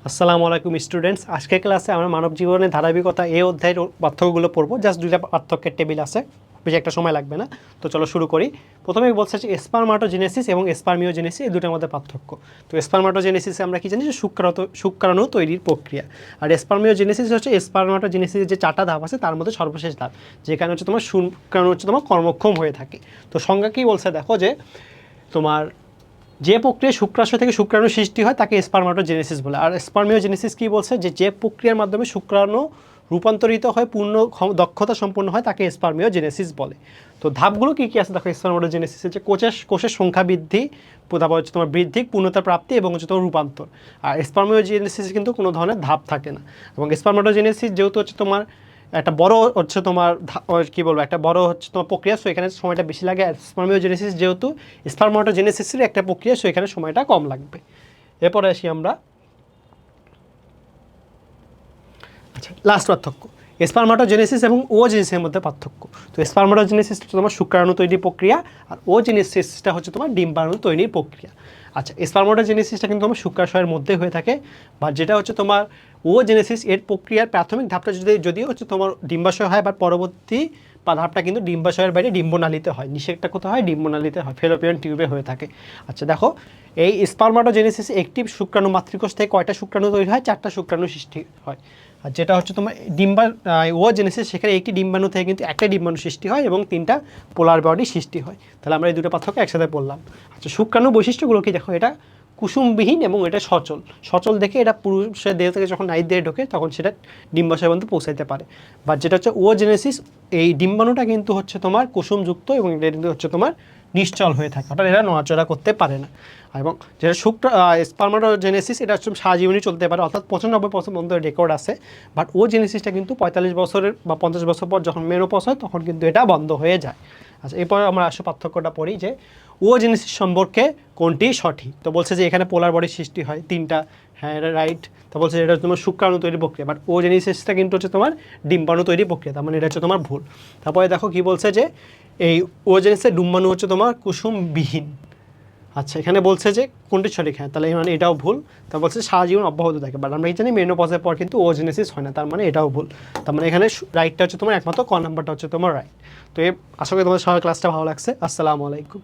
আসসালামু আলাইকুম স্টুডেন্টস। আজকের ক্লাসে আমরা মানব জীবনের ধারাবাহিকতা এই অধ্যায়ের পার্থক্যগুলো পড়বো। জাস্ট দুইটা পার্থক্যের টেবিল আছে, বেশি একটা সময় লাগবে না। তো চলো শুরু করি। প্রথমেই বলছে যে স্পারমাটোজেনেসিস এবং স্পারমিওজেনেসিস এই দুটোর মধ্যে পার্থক্য। তো স্পারমাটোজেনেসিসে আমরা কি জানি যে শুক্রাণু তৈরির প্রক্রিয়া, আর স্পারমিওজেনেসিস হচ্ছে স্পারমাটোজেনেসিসের যে 4টা ধাপ আছে তার মধ্যে সর্বশেষ ধাপ, যেখানে হচ্ছে তোমার শুক্রাণু হচ্ছে তোমার কর্মক্ষম হয়ে থাকে। তো সংজ্ঞা কী বলছে দেখো, যে তোমার যে প্রক্রিয়া শুক্রাণু থেকে শুক্রাণু সৃষ্টি হয় তাকে স্পারমাটোজেনেসিস বলে। আর স্পারমিওজেনেসিস কি বলছে, যে প্রক্রিয়ার মাধ্যমে শুক্রাণু রূপান্তরিত হয়, পূর্ণ দক্ষতা সম্পন্ন হয়, তাকে স্পারমিওজেনেসিস বলে। তো ধাপগুলো কী কী আছে দেখো স্পারমাটোজেনেসিসের, যে কোষের সংখ্যা বৃদ্ধি, তারপর হচ্ছে তোমার বৃদ্ধি, পূর্ণতা প্রাপ্তি এবং হচ্ছে তোমার রূপান্তর। আর স্পারমিওজেনেসিস কিন্তু কোনো ধরনের ধাপ থাকে না। এবং স্পারমাটোজেনেসিস যেহেতু হচ্ছে তোমার একটা বড় হচ্ছে তোমার কী বলবো, একটা বড় হচ্ছে তোমার প্রক্রিয়া, সো এখানে সময়টা বেশি লাগে। আর স্পারমিওজেনেসিস যেহেতু স্পারমাটোজেনেসিসের একটা প্রক্রিয়া, সো এখানে সময়টা কম লাগবে। এরপরে আসি আমরা লাস্ট পার্থক্য, স্পারমাটোজেনেসিস এবং ওজেনেসিসের মধ্যে পার্থক্য। তো স্পারমাটোজেনেসিস হচ্ছে তোমার শুক্রাণু তৈরির প্রক্রিয়া, আর ওজেনেসিসটা হচ্ছে তোমার ডিম্বাণু তৈরির প্রক্রিয়া। আচ্ছা, স্পারমাটোজেনেসিসটা কিন্তু তোমার শুক্রাশয়ের মধ্যে হয়ে থাকে, বা যেটা হচ্ছে তোমার ওজেনেসিস এর প্রক্রিয়ার প্রাথমিক ধাপটা যদি হচ্ছে তোমার ডিম্বাশয় হয়, বা পরবর্তী ধাপটা কিন্তু ডিম্বাশয়ের বাইরে ডিম্বনালীতে হয়। নিষেকটা কোথায় হয়? ডিম্বনালীতে হয়, ফেলোপিয়ান টিউবে হয়ে থাকে। আচ্ছা দেখো, এই স্পারমাটোজেনেসিস একটি শুক্রাণু মাতৃকোষ থেকে কয়টা শুক্রাণু তৈরি হয়? 4টা শুক্রাণু সৃষ্টি হয়। আর যেটা হচ্ছে তোমার ওজেনেসিস, সেখানে একটি ডিম্বাণু থেকে কিন্তু একটা ডিম্বাণু সৃষ্টি হয় এবং 3টা পোলার বডি সৃষ্টি হয়। তাহলে আমরা এই দুটো পার্থক্য একসাথে পড়লাম। আচ্ছা, শুক্রাণু বৈশিষ্ট্যগুলো কি দেখো, এটা কুসুমবিহীন এবং এটা সচল। সচল দেখে এটা পুরুষের দেহ থেকে যখন নারীর দেহে ঢোকে তখন সেটা ডিম্বাশয় পর্যন্ত পৌঁছাইতে পারে। বা যেটা হচ্ছে ওজেনেসিস, এই ডিম্বাণুটা কিন্তু হচ্ছে তোমার কুসুমযুক্ত এবং এটা কিন্তু হচ্ছে তোমার নিশ্চল হয়ে থাকে, অর্থাৎ এরা নড়াচড়া করতে পারে না। এবং যেটা স্পারমাটোজেনেসিস, এটা হচ্ছে সারা জীবনই চলতে পারে, অর্থাৎ 95% পর্যন্ত রেকর্ড আছে। বাট ও জেনেসিসটা কিন্তু 45 বছরের বা 50 বছর পর যখন মেনোপজ হয় তখন কিন্তু এটা বন্ধ হয়ে যায়। আচ্ছা, এরপর আমরা আসলে পার্থক্যটা পড়ি, যে ও জেনেসিস সম্পর্কে কোনটি সঠিক। তো বলছে যে এখানে পোলার বডি সৃষ্টি হয় 3টা, হ্যাঁ এটা রাইট। তো বলছে এটা তোমার শুক্রাণু তৈরি প্রক্রিয়া, বাট ও জেনেসিসটা কিন্তু হচ্ছে তোমার ডিম্বাণু তৈরি প্রক্রিয়া, তার মানে এটা হচ্ছে তোমার ভুল। তারপরে দেখো কি বলছে, যে এই ও জেনেসিসের ডিম্বাণু হচ্ছে তোমার কুসুমবিহীন। আচ্ছা, এখানে বলছে যে কোনটি সঠিক, হ্যাঁ তাহলে মানে এটাও ভুল। তার বলছে সারা জীবন অব্যাহত থাকে, বাট আমরা জানি মেনোপজের পর কিন্তু ওজেনেসিস হয় না, তার মানে এটাও ভুল। তার মানে এখানে রাইটটা হচ্ছে তোমার একমাত্র ক নাম্বারটা হচ্ছে তোমার রাইট। তো আশা করি তোমাদের সবার ক্লাসটা ভালো লাগছে। আসসালামু আলাইকুম।